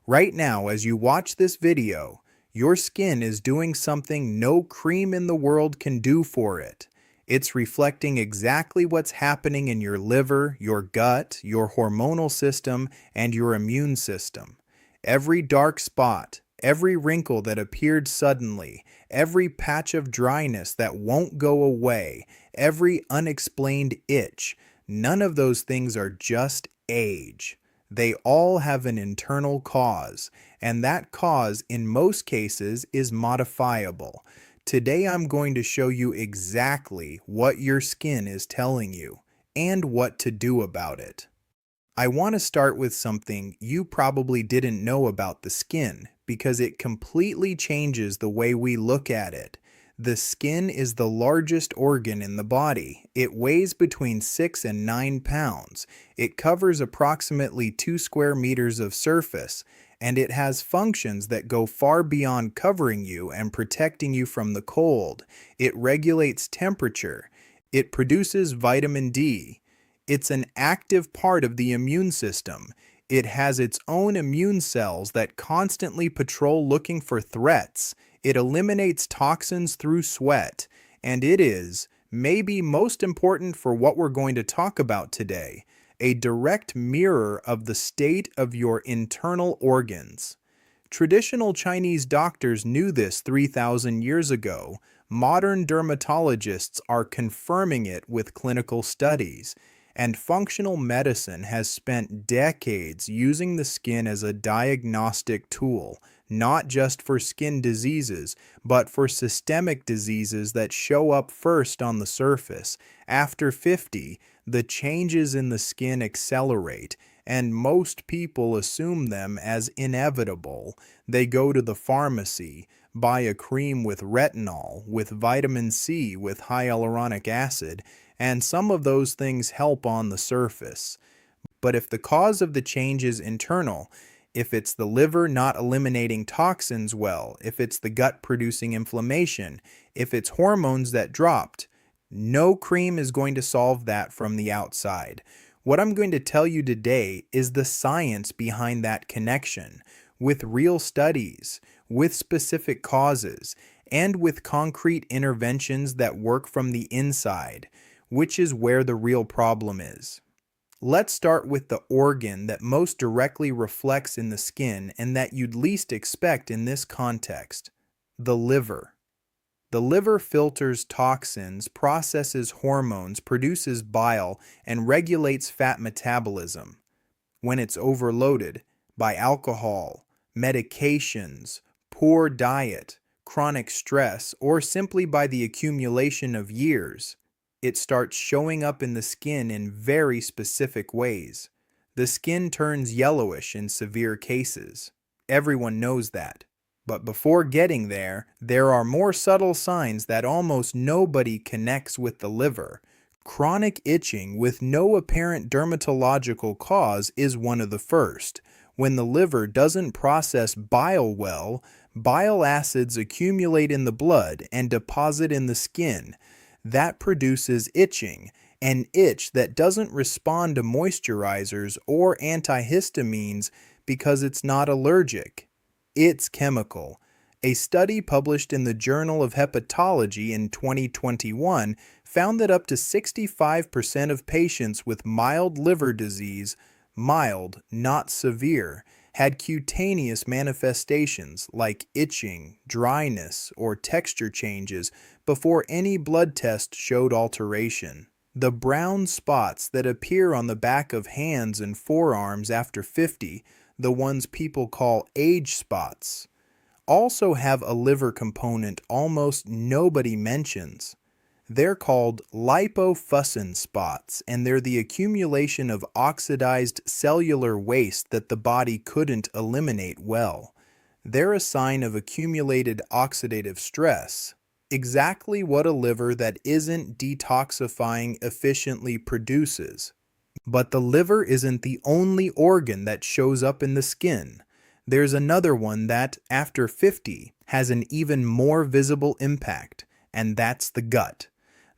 Right now, as you watch this video, your skin is doing something no cream in the world can do for it. It's reflecting exactly what's happening in your liver, your gut, your hormonal system, and your immune system. Every dark spot, every wrinkle that appeared suddenly, every patch of dryness that won't go away, every unexplained itch, none of those things are just age. They all have an internal cause, and that cause, in most cases, is modifiable. Today I'm going to show you exactly what your skin is telling you and what to do about it. I want to start with something you probably didn't know about the skin because it completely changes the way we look at it. The skin is the largest organ in the body. It weighs between 6 and 9 pounds. It covers approximately 2 square meters of surface, and it has functions that go far beyond covering you and protecting you from the cold. It regulates temperature. It produces vitamin D. It's an active part of the immune system. It has its own immune cells that constantly patrol looking for threats. It eliminates toxins through sweat. And it is, maybe most important for what we're going to talk about today, a direct mirror of the state of your internal organs. Traditional Chinese doctors knew this 3,000 years ago. Modern dermatologists are confirming it with clinical studies. And functional medicine has spent decades using the skin as a diagnostic tool, not just for skin diseases, but for systemic diseases that show up first on the surface. After 50, the changes in the skin accelerate, and most people assume them as inevitable. They go to the pharmacy, buy a cream with retinol, with vitamin C, with hyaluronic acid, and some of those things help on the surface. But if the cause of the change is internal, if it's the liver not eliminating toxins well, if it's the gut producing inflammation, if it's hormones that dropped, no cream is going to solve that from the outside. What I'm going to tell you today is the science behind that connection, with real studies, with specific causes, and with concrete interventions that work from the inside, which is where the real problem is. Let's start with the organ that most directly reflects in the skin and that you'd least expect in this context: the liver. The liver filters toxins, processes hormones, produces bile, and regulates fat metabolism. When it's overloaded by alcohol, medications, poor diet, chronic stress, or simply by the accumulation of years, it starts showing up in the skin in very specific ways. The skin turns yellowish in severe cases. Everyone knows that. But before getting there, there are more subtle signs that almost nobody connects with the liver. Chronic itching with no apparent dermatological cause is one of the first. When the liver doesn't process bile well, bile acids accumulate in the blood and deposit in the skin. That produces itching, an itch that doesn't respond to moisturizers or antihistamines because it's not allergic. It's chemical. A study published in the Journal of Hepatology in 2021 found that up to 65% of patients with mild liver disease, mild, not severe, had cutaneous manifestations like itching, dryness, or texture changes before any blood test showed alteration. The brown spots that appear on the back of hands and forearms after 50, the ones people call age spots, also have a liver component almost nobody mentions. They're called lipofuscin spots, and they're the accumulation of oxidized cellular waste that the body couldn't eliminate well. They're a sign of accumulated oxidative stress, exactly what a liver that isn't detoxifying efficiently produces. But the liver isn't the only organ that shows up in the skin. There's another one that, after 50, has an even more visible impact, and that's the gut.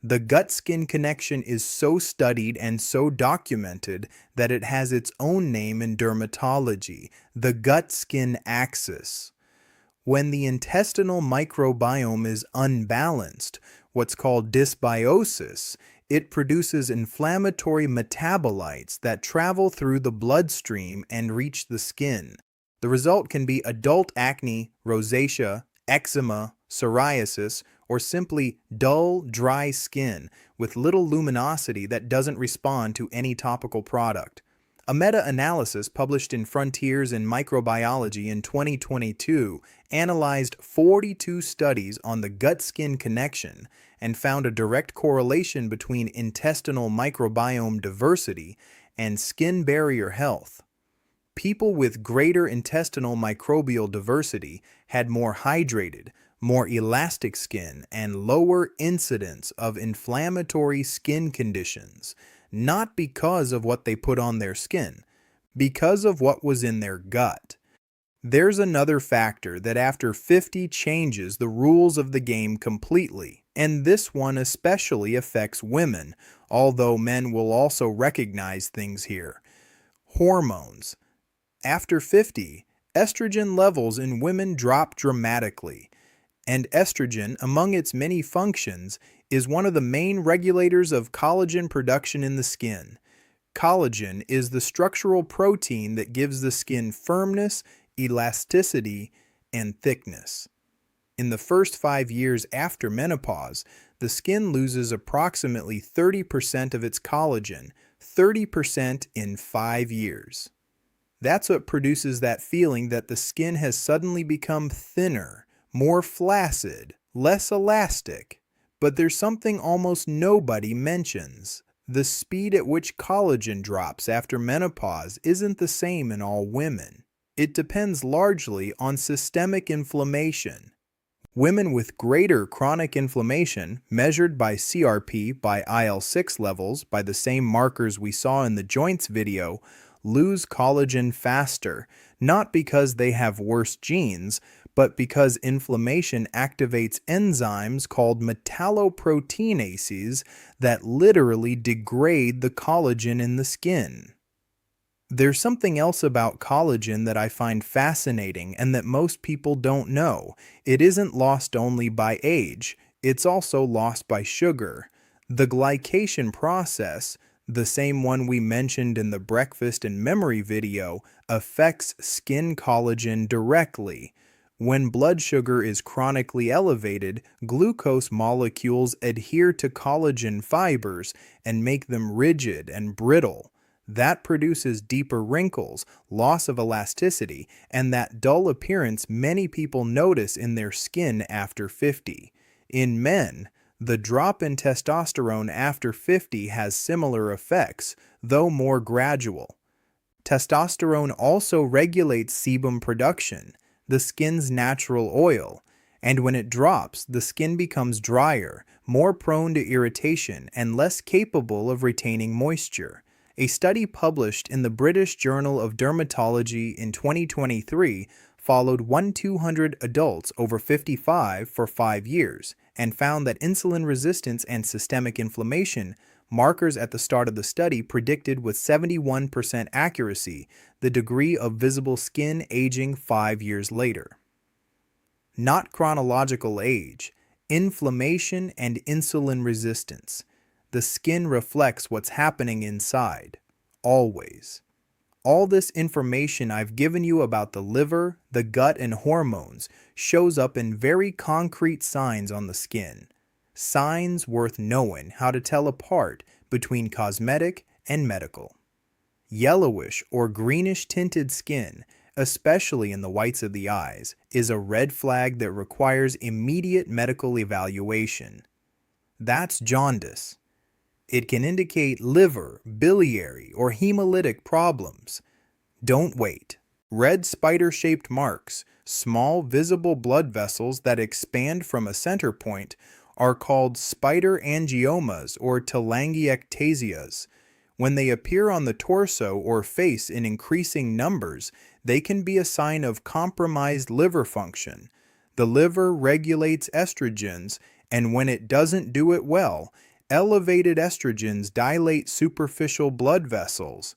The gut-skin connection is so studied and so documented that it has its own name in dermatology, the gut-skin axis. When the intestinal microbiome is unbalanced, what's called dysbiosis, it produces inflammatory metabolites that travel through the bloodstream and reach the skin. The result can be adult acne, rosacea, eczema, psoriasis, or simply dull, dry skin with little luminosity that doesn't respond to any topical product. A meta-analysis published in Frontiers in Microbiology in 2022 analyzed 42 studies on the gut-skin connection and found a direct correlation between intestinal microbiome diversity and skin barrier health. People with greater intestinal microbial diversity had more hydrated, more elastic skin, and lower incidence of inflammatory skin conditions, not because of what they put on their skin, because of what was in their gut. There's another factor that after 50 changes the rules of the game completely, and this one especially affects women, although men will also recognize things here. Hormones. After 50, estrogen levels in women drop dramatically, and estrogen, among its many functions, is one of the main regulators of collagen production in the skin. Collagen is the structural protein that gives the skin firmness, elasticity, and thickness. In the first 5 years after menopause, the skin loses approximately 30% of its collagen, 30% in 5 years. That's what produces that feeling that the skin has suddenly become thinner, more flaccid, less elastic. But there's something almost nobody mentions. The speed at which collagen drops after menopause isn't the same in all women. It depends largely on systemic inflammation. Women with greater chronic inflammation, measured by CRP by IL-6 levels by the same markers we saw in the joints video, lose collagen faster, not because they have worse genes, but because inflammation activates enzymes called metalloproteinases that literally degrade the collagen in the skin. There's something else about collagen that I find fascinating and that most people don't know. It isn't lost only by age, it's also lost by sugar. The glycation process, the same one we mentioned in the breakfast and memory video, affects skin collagen directly. When blood sugar is chronically elevated, glucose molecules adhere to collagen fibers and make them rigid and brittle. That produces deeper wrinkles, loss of elasticity, and that dull appearance many people notice in their skin after 50. In men, the drop in testosterone after 50 has similar effects, though more gradual. Testosterone also regulates sebum production, the skin's natural oil, and when it drops, the skin becomes drier, more prone to irritation, and less capable of retaining moisture. A study published in the British Journal of Dermatology in 2023 followed 1,200 adults over 55 for 5 years and found that insulin resistance and systemic inflammation, markers at the start of the study, predicted with 71% accuracy the degree of visible skin aging 5 years later. Not chronological age, inflammation and insulin resistance. The skin reflects what's happening inside, always. All this information I've given you about the liver, the gut, and hormones shows up in very concrete signs on the skin. Signs worth knowing how to tell apart between cosmetic and medical. Yellowish or greenish tinted skin, especially in the whites of the eyes, is a red flag that requires immediate medical evaluation. That's jaundice. It can indicate liver, biliary, or hemolytic problems. Don't wait. Red spider-shaped marks, small visible blood vessels that expand from a center point, are called spider angiomas or telangiectasias. When they appear on the torso or face in increasing numbers, they can be a sign of compromised liver function. The liver regulates estrogens, and when it doesn't do it well, Elevated estrogens dilate superficial blood vessels.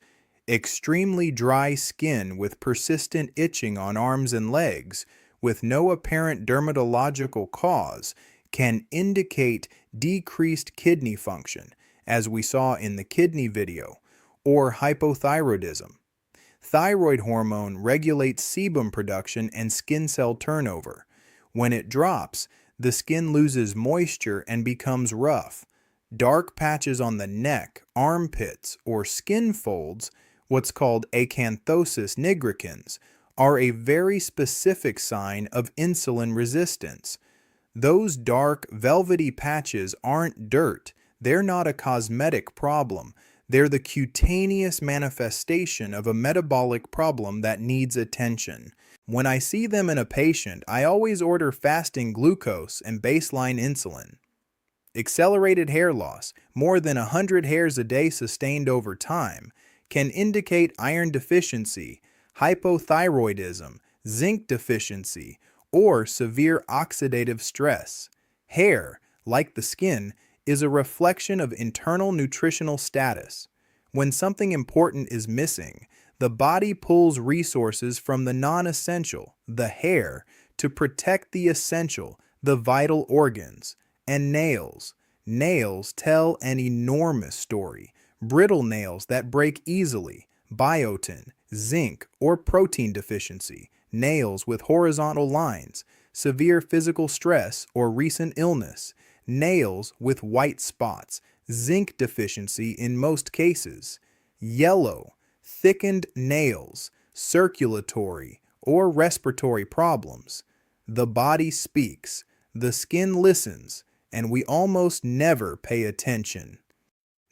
Extremely dry skin with persistent itching on arms and legs, with no apparent dermatological cause, can indicate decreased kidney function, as we saw in the kidney video, or hypothyroidism. Thyroid hormone regulates sebum production and skin cell turnover. When it drops, the skin loses moisture and becomes rough. Dark patches on the neck, armpits, or skin folds, what's called acanthosis nigricans, are a very specific sign of insulin resistance. Those dark, velvety patches aren't dirt. They're not a cosmetic problem. They're the cutaneous manifestation of a metabolic problem that needs attention. When I see them in a patient, I always order fasting glucose and baseline insulin. Accelerated hair loss, more than 100 hairs a day sustained over time, can indicate iron deficiency, hypothyroidism, zinc deficiency, or severe oxidative stress. Hair, like the skin, is a reflection of internal nutritional status. When something important is missing, the body pulls resources from the non-essential, the hair, to protect the essential, the vital organs. And nails. Nails tell an enormous story. Brittle nails that break easily, biotin, zinc, or protein deficiency, nails with horizontal lines, severe physical stress or recent illness, nails with white spots, zinc deficiency in most cases, yellow, thickened nails, circulatory or respiratory problems. The body speaks, the skin listens, and we almost never pay attention.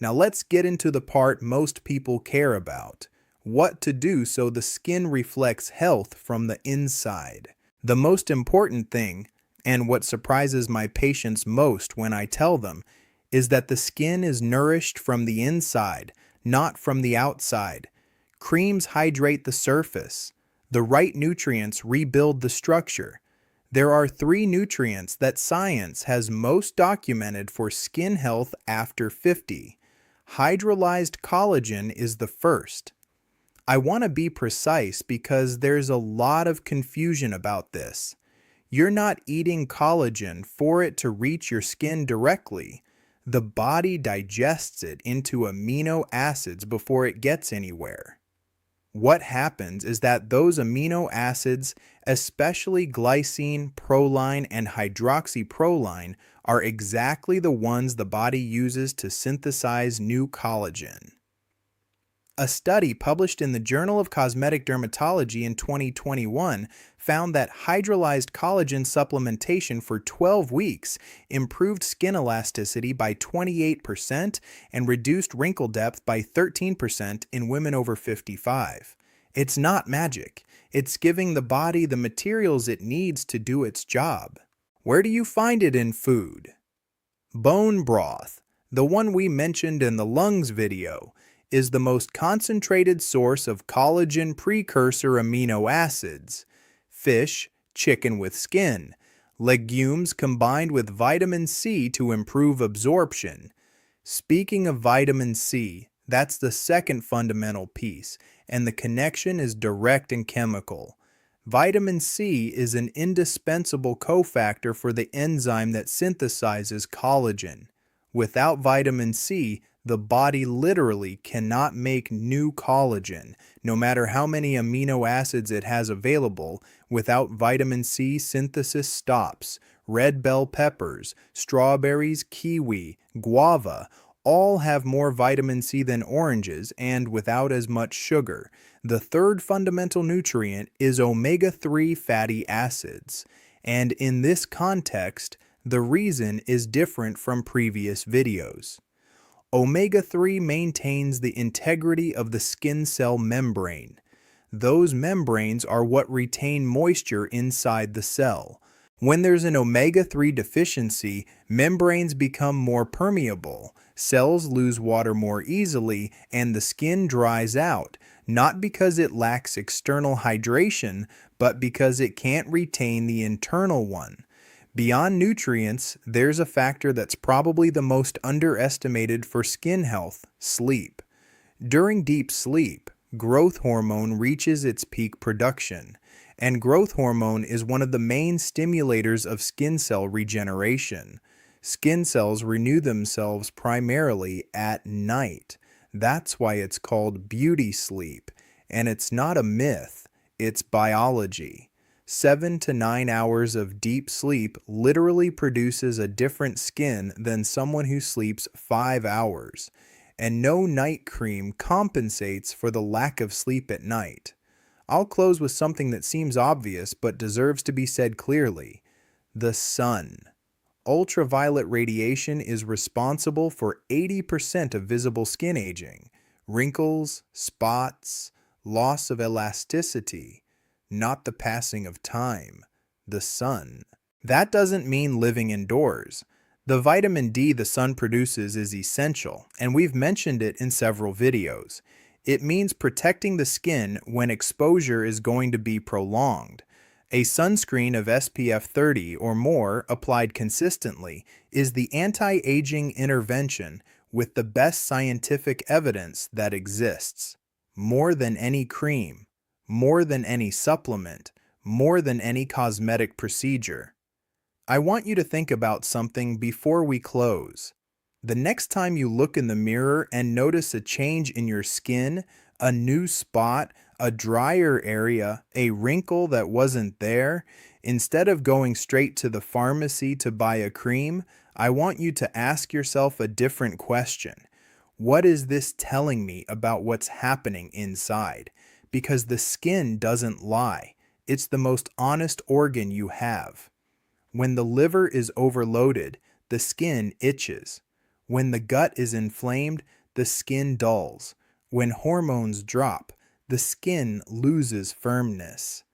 Now let's get into the part most people care about: what to do so the skin reflects health from the inside. The most important thing, and what surprises my patients most when I tell them, is that the skin is nourished from the inside, not from the outside. Creams hydrate the surface. The right nutrients rebuild the structure. There are 3 nutrients that science has most documented for skin health after 50. Hydrolyzed collagen is the first. I want to be precise because there's a lot of confusion about this. You're not eating collagen for it to reach your skin directly. The body digests it into amino acids before it gets anywhere. What happens is that those amino acids, especially glycine, proline, and hydroxyproline, are exactly the ones the body uses to synthesize new collagen. A study published in the Journal of Cosmetic Dermatology in 2021 found that hydrolyzed collagen supplementation for 12 weeks improved skin elasticity by 28% and reduced wrinkle depth by 13% in women over 55. It's not magic. It's giving the body the materials it needs to do its job. Where do you find it in food? Bone broth, the one we mentioned in the lungs video, is the most concentrated source of collagen precursor amino acids. Fish, chicken with skin, legumes combined with vitamin C to improve absorption. Speaking of vitamin C, that's the second fundamental piece, and the connection is direct and chemical. Vitamin C is an indispensable cofactor for the enzyme that synthesizes collagen. Without vitamin C, the body literally cannot make new collagen. No matter how many amino acids it has available, without vitamin C, synthesis stops. Red bell peppers, strawberries, kiwi, guava, all have more vitamin C than oranges and without as much sugar. The third fundamental nutrient is omega-3 fatty acids. And in this context, the reason is different from previous videos. Omega-3 maintains the integrity of the skin cell membrane. Those membranes are what retain moisture inside the cell. When there's an omega-3 deficiency, membranes become more permeable, cells lose water more easily, and the skin dries out, not because it lacks external hydration, but because it can't retain the internal one. Beyond nutrients, there's a factor that's probably the most underestimated for skin health: sleep. During deep sleep, growth hormone reaches its peak production, and growth hormone is one of the main stimulators of skin cell regeneration. Skin cells renew themselves primarily at night. That's why it's called beauty sleep, and it's not a myth, it's biology. 7 to 9 hours of deep sleep literally produces a different skin than someone who sleeps 5 hours, and no night cream compensates for the lack of sleep at night. I'll close with something that seems obvious but deserves to be said clearly: the sun. Ultraviolet radiation is responsible for 80% of visible skin aging, wrinkles, spots, loss of elasticity, not the passing of time, the sun. That doesn't mean living indoors. The vitamin D the sun produces is essential, and we've mentioned it in several videos. It means protecting the skin when exposure is going to be prolonged. A sunscreen of SPF 30 or more applied consistently is the anti-aging intervention with the best scientific evidence that exists. More than any cream, more than any supplement, more than any cosmetic procedure. I want you to think about something before we close. The next time you look in the mirror and notice a change in your skin, a new spot, a drier area, a wrinkle that wasn't there, instead of going straight to the pharmacy to buy a cream, I want you to ask yourself a different question. What is this telling me about what's happening inside? Because the skin doesn't lie. It's the most honest organ you have. When the liver is overloaded, the skin itches. When the gut is inflamed, the skin dulls. When hormones drop, the skin loses firmness.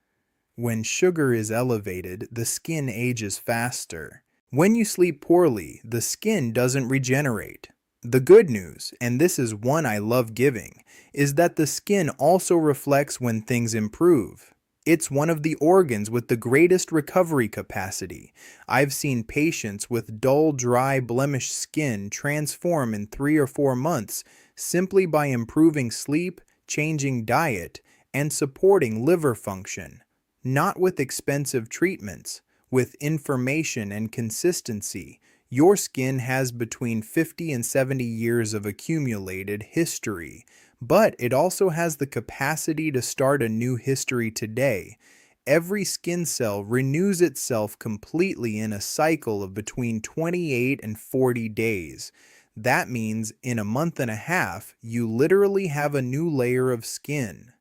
When sugar is elevated, the skin ages faster. When you sleep poorly, the skin doesn't regenerate. The good news, and this is one I love giving, is that the skin also reflects when things improve. It's one of the organs with the greatest recovery capacity. I've seen patients with dull, dry, blemished skin transform in 3 or 4 months simply by improving sleep, changing diet, and supporting liver function. Not with expensive treatments, with information and consistency. Your skin has between 50 and 70 years of accumulated history, but it also has the capacity to start a new history today. Every skin cell renews itself completely in a cycle of between 28 and 40 days. That means in a month and a half, you literally have a new layer of skin.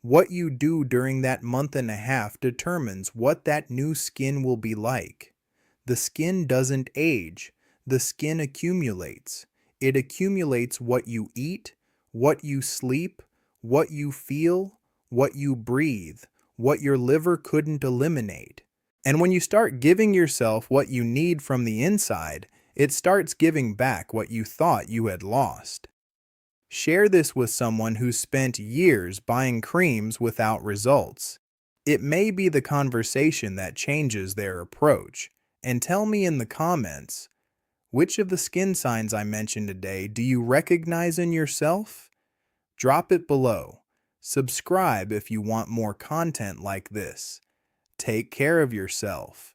What you do during that month and a half determines what that new skin will be like. The skin doesn't age. The skin accumulates. It accumulates what you eat, what you sleep, what you feel, what you breathe, what your liver couldn't eliminate. And when you start giving yourself what you need from the inside, it starts giving back what you thought you had lost. Share this with someone who spent years buying creams without results. It may be the conversation that changes their approach. And tell me in the comments, which of the skin signs I mentioned today do you recognize in yourself? Drop it below. Subscribe if you want more content like this. Take care of yourself.